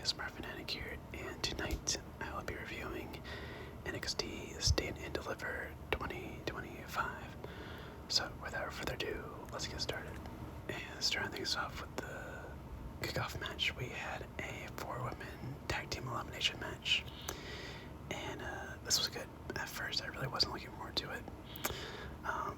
Fanatic here, and tonight I will be reviewing NXT Stand and Deliver 2025. So, without further ado, let's get started. And starting things off with the kickoff match, we had a 4-woman tag team elimination match, and this was good. At first, I really wasn't looking forward to it,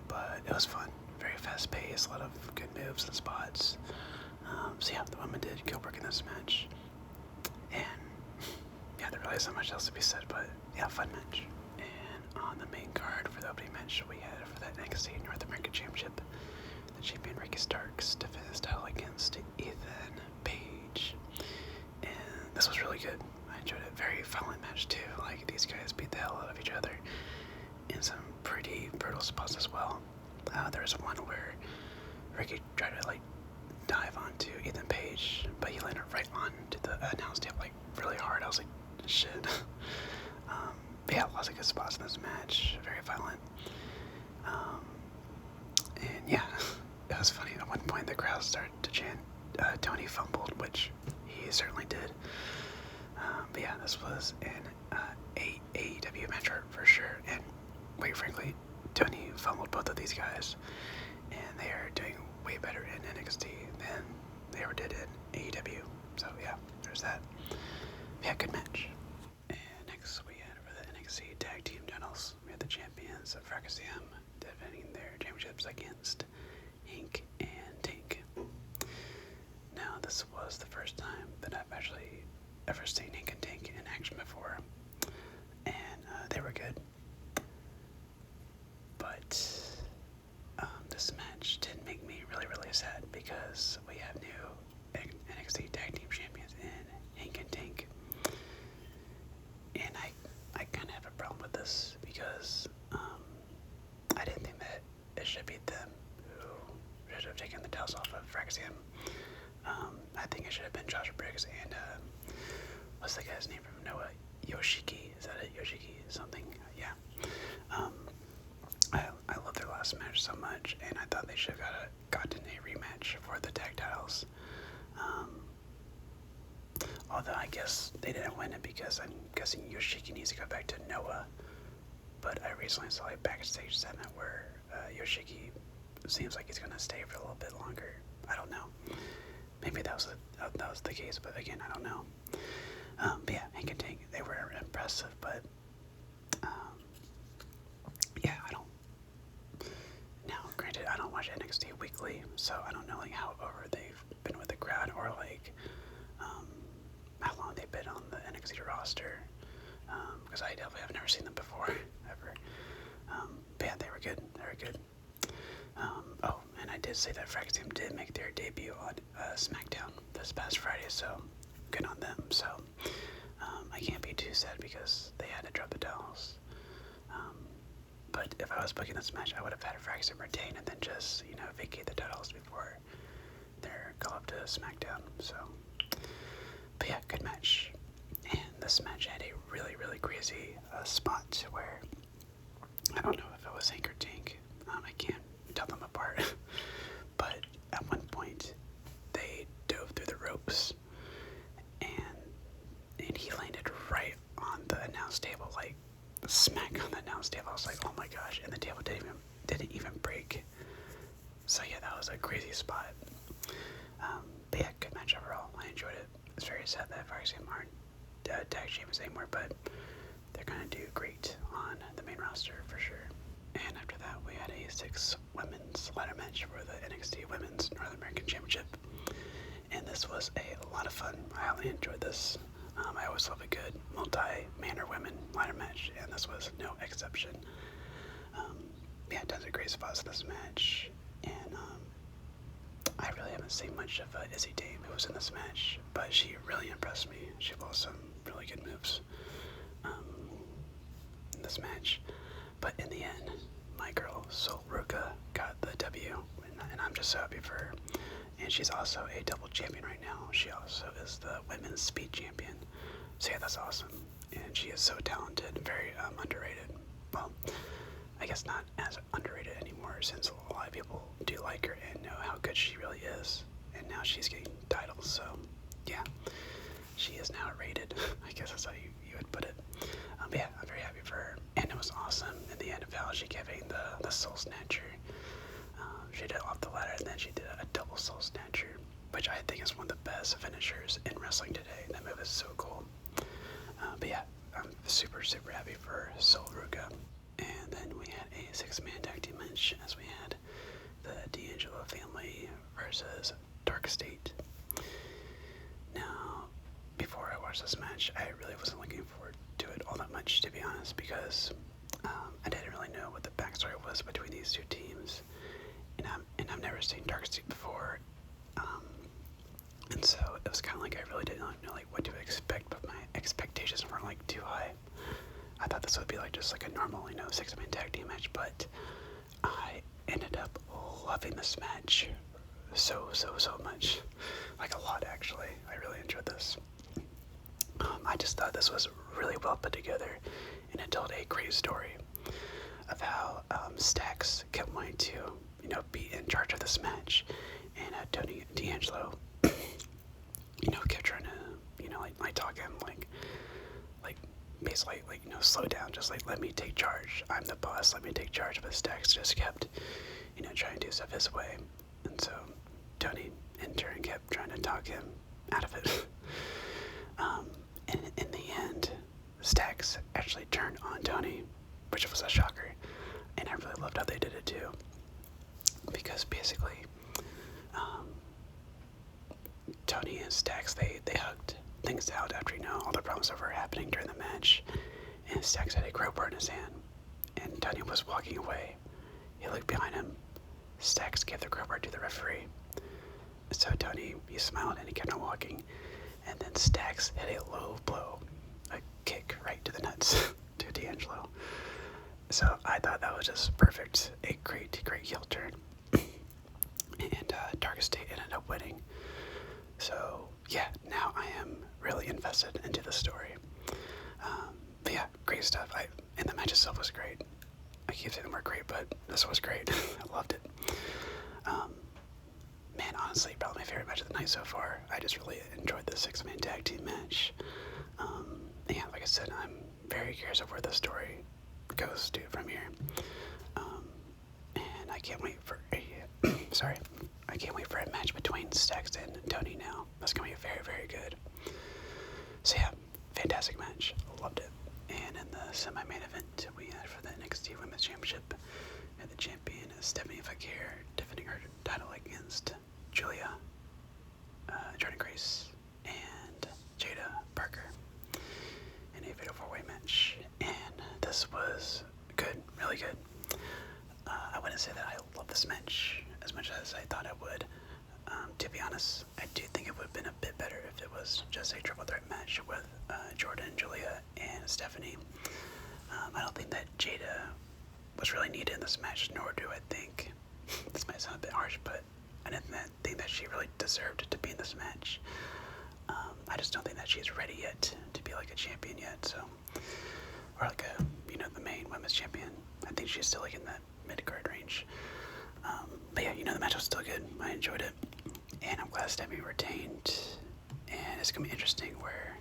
but it was fun. Very fast paced, a lot of good moves and spots. So yeah, the women did good work in this match. And yeah, there really isn't much else to be said, but yeah, fun match. And on the main card for the opening match, we had for that NXT North American Championship, the champion Ricky Starks defended his title against Ethan Page. And this was really good. I enjoyed it. Very violent match too. Like, these guys beat the hell out of each other in some pretty brutal spots as well. There was one where Ricky tried to dive onto Ethan Page, but he landed right onto the announce table really hard. I was like, shit. But yeah, lots of good spots in this match. Very violent. And yeah, it was funny. At one point, the crowd started to chant, Tony fumbled, which he certainly did. But yeah, this was an AEW match for sure. And quite frankly, Tony fumbled both of these guys, and they are doing way better in NXT than they ever did in AEW. So yeah, there's that. Yeah, good match. And next we had for the NXT Tag Team Titles, we had the champions of Fracasium defending their championships against Hank and Tank. Now, this was the first time that I've actually ever seen Hank and Tank in action before, and they were good. But this match did make me really sad because we have new NXT Tag Team Champions in Hank and Tank. And I kind of have a problem with this because I didn't think that it should be them who should have taken the titles off of Fracasium. I think it should have been Josh Briggs and what's the guy's name from Noah? Yoshiki. Is that it? Yoshiki something? Yeah. I love their last match so much, and I thought they should have gotten a rematch for the tag titles. Although I guess they didn't win it because I'm guessing Yoshiki needs to go back to Noah. But I recently saw a backstage segment where Yoshiki seems like he's going to stay for a little bit longer. I don't know. Maybe that was the case, but again, I don't know. But yeah, Hank and Tank, they were impressive, but yeah, now, granted, I don't watch NXT weekly, so I don't know how over they've been with the crowd or how long they've been on the NXT roster, because I definitely have never seen them before, ever. But yeah, they were good. Oh, and I did say that Fracasium did make their debut on SmackDown this past Friday, so good on them. So I can't be too sad because they had to drop the titles. But if I was booking this match, I would have had Fracasium retain and then just, vacate the titles before they're called up to SmackDown. So, but yeah, good match. And this match had a really crazy spot where I don't know if it was Hank or Tank. I can't tell them apart. But at one point, they dove through the ropes, and he landed right on the announce table, smack on the announce table. I was like, oh my gosh, and the table didn't even break. So yeah, that was a crazy spot. But yeah, good match overall. I enjoyed it. It's very sad that Fracasium aren't tag champions anymore, but they're gonna do great on the main roster for sure. And after that, we had a 6 women's ladder match for the NXT Women's North American Championship, and this was a lot of fun. I highly enjoyed this. I always love a good multi-man or women ladder match, and this was no exception. Yeah, tons of great spots in this match, and I really haven't seen much of Izzy Dame, who was in this match, but she really impressed me. She pulled some really good moves in this match. But in the end, my girl Sol Ruka got the W, and I'm just so happy for her. And she's also a double champion right now. She also is the women's speed champion. So yeah, that's awesome. And she is so talented, very underrated. Well, I guess not as underrated anymore, since a lot of people do like her and know how good she really is. And now she's getting titles, so yeah. she is now rated. I guess that's how you would put it. But yeah, I'm very happy for her. And it was awesome in the end of how she giving the Soul Snatcher. She did it off the ladder, and then she did a double Soul Snatcher, which I think is one of the best finishers in wrestling today. That move is so cool. But yeah, I'm super, super happy for Sol Ruka. And then we had a 6-man tag team match as we had the D'Angelo family versus Dark State. Now, before I watched this match, I really wasn't looking forward to it all that much, to be honest, because I didn't really know what the backstory was between these two teams, and I've never seen Dark State before, and so it was kind of like I really didn't know like what to expect, but my expectations weren't like too high. I thought this would be like just like a normal 6-man tag team match, but I ended up loving this match so much, like a lot actually. I really enjoyed this. I just thought this was really well put together, and it told a great story of how Stax kept wanting to, be in charge of this match, and Tony D'Angelo, kept trying to, like talk him, like basically, slow down, just like let me take charge. I'm the boss, let me take charge. But Stax just kept, trying to do stuff his way, and so Tony in turn kept trying to talk him out of it. And in the end, Stax actually turned on Tony, which was a shocker, and I really loved how they did it too, because basically, Tony and Stax, they hugged things out after, all the problems that were happening during the match, and Stax had a crowbar in his hand, and Tony was walking away. He looked behind him. Stax gave the crowbar to the referee. So Tony, he smiled and he kept on walking, and then Stax hit a low blow, a kick right to the nuts to D'Angelo. So I thought that was just perfect, a great heel turn. And Dark State ended up winning. So yeah, now I am really invested into the story. But yeah, great stuff. And the match itself was great. I keep saying they were great, but this was great. I loved it. Man, honestly, probably my favorite match of the night so far. I just really enjoyed the 6-man tag team match. Yeah, like I said, I'm very curious of where the story goes to from here. And I can't wait for a I can't wait for a match between Stax and Tony now. That's gonna be very, very good. So yeah, fantastic match. Loved it. And in the semi-main event, we had for the NXT Women's Championship, and the champion is Stephanie Fakir defending her title against Julia, Jordan Grace, and Jada Parker in a fatal 4-way match. And this was good, really good. I wouldn't say that I love this match as much as I thought I would. To be honest, I do think it would have been a bit better if it was just a triple threat match with Jordan, Julia, and Stephanie. I don't think that Jada was really needed in this match, nor do I think, this might sound a bit harsh, but I didn't think that she really deserved to be in this match. I just don't think that she's ready yet to be like a champion yet, so, or like a, the main women's champion. I think she's still like in that mid-card range. But yeah, the match was still good. I enjoyed it, and I'm glad Stephanie retained, and it's gonna be interesting where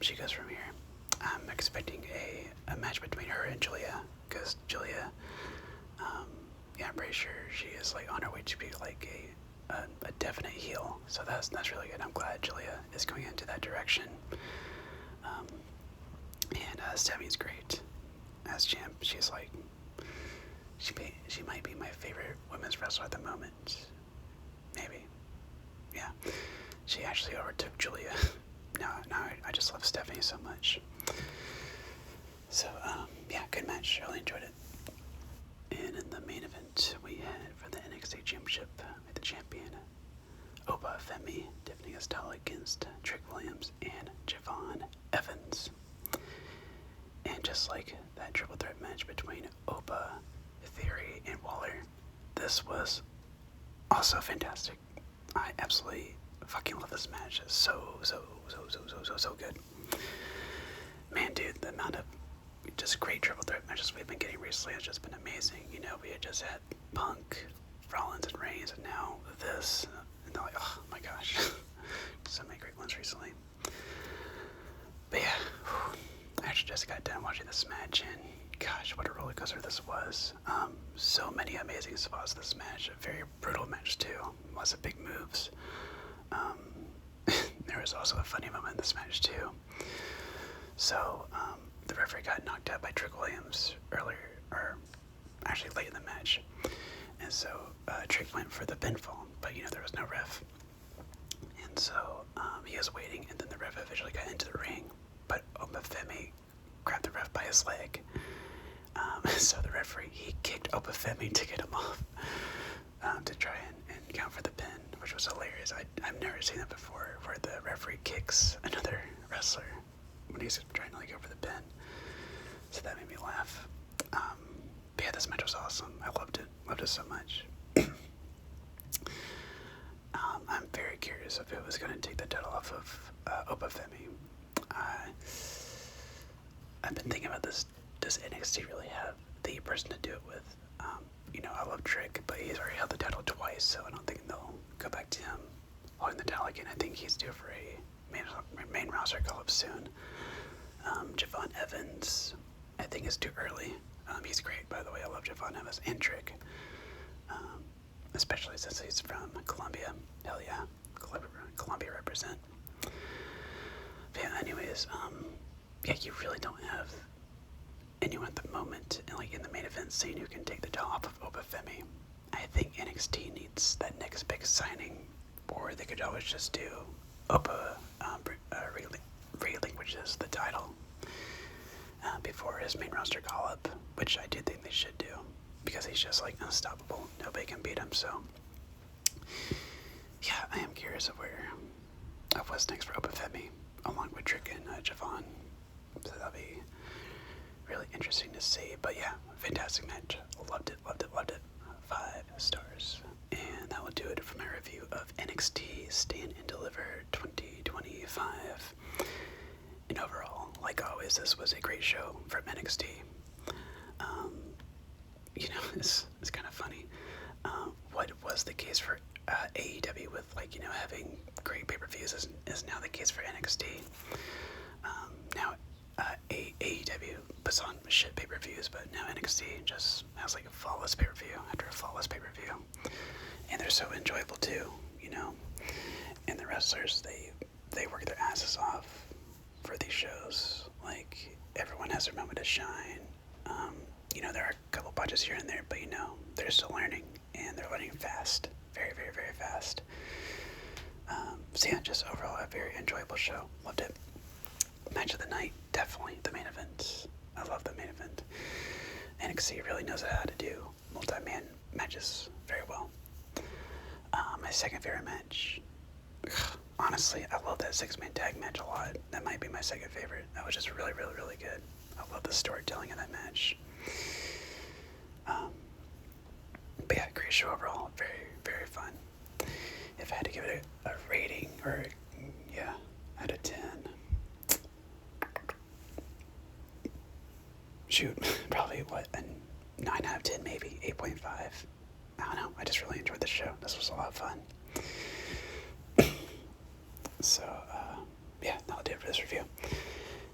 she goes from here. I'm expecting a match between her and Julia, because Julia, yeah, I'm pretty sure she is like on her way to be like a definite heel, so that's really good. I'm glad Julia is going into that direction. And Stephanie's great as champ. She's like, she might be my favorite women's wrestler at the moment. Maybe. Yeah. She actually overtook Julia. No, I just love Stephanie so much. So, yeah, good match. Really enjoyed it. And in the main event, we had for the NXT Championship, with the champion, Oba Femi, defending his title against Trick Williams and Javon Evans. And just like that triple threat match between Oba, Theory, and Waller, this was also fantastic. I absolutely fucking love this match. It's so good. Man, dude, the amount of just great triple threat matches we've been getting recently has just been amazing. We had just had Punk, Rollins, and Reigns, and now this. And they're like, oh my gosh. So many great ones recently. match, and gosh, what a roller coaster this was. So many amazing spots this match. A very brutal match too. Lots of big moves. There was also a funny moment in this match too. So the referee got knocked out by Trick Williams earlier, or actually late in the match, and so Trick went for the pinfall, but there was no ref, and so he was waiting, and then the ref eventually got into the ring, but Oba Femi grabbed the ref by his leg. So the referee, he kicked Oba Femi to get him off, to try and count for the pin, which was hilarious. I've never seen that before, where the referee kicks another wrestler when he's trying to go for the pin. So that made me laugh. But yeah, this match was awesome. I loved it so much. I'm very curious if it was going to take the title off of Oba Femi. I've been thinking about this. Does NXT really have the person to do it with? I love Trick, but he's already held the title twice, so I don't think they'll go back to him holding the title again. I think he's due for a main roster call-up soon. Javon Evans, I think, is too early. He's great, by the way. I love Javon Evans and Trick, especially since he's from Columbia. Hell yeah, Columbia represent. But yeah, anyways, you really don't have anyone at the moment, in the main event scene, who can take the title off of Oba Femi. I think NXT needs that next big signing, or they could always just do Oba relinquishes the title before his main roster call-up, which I do think they should do, because he's just unstoppable. Nobody can beat him. So yeah, I am curious of what's next for Oba Femi, along with Trick and Javon. So that'll be really interesting to see. But yeah, fantastic match. Loved it. 5 stars. And that will do it for my review of NXT Stand and Deliver 2025. And overall, like always, this was a great show from NXT. It's kind of funny. What was the case for AEW with having great pay-per-views is now the case for NXT. Now AEW puts on shit pay-per-views, but now NXT just has a flawless pay-per-view after a flawless pay-per-view, and they're so enjoyable too, And the wrestlers, they work their asses off for these shows. Everyone has their moment to shine. There are a couple botches here and there, but they're still learning, and they're learning fast, very, very, very fast. So yeah, just overall a very enjoyable show. Loved it. Match of the night, definitely the main event. I love the main event. NXT really knows how to do multi-man matches very well. My second favorite match, honestly, I love that 6-man tag match a lot. That might be my second favorite. That was just really, really, really good. I love the storytelling of that match. But yeah, great show overall. Very, very fun. If I had to give it a rating, or out of 10, shoot, probably a 9 out of 10, maybe 8.5. I don't know. I just really enjoyed the show. This was a lot of fun. So that'll do it for this review.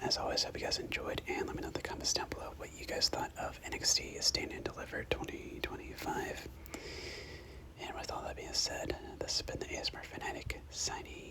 As always, hope you guys enjoyed, and let me know in the comments down below what you guys thought of NXT Stand and Deliver 2025. And with all that being said, this has been the ASMR Fanatic signing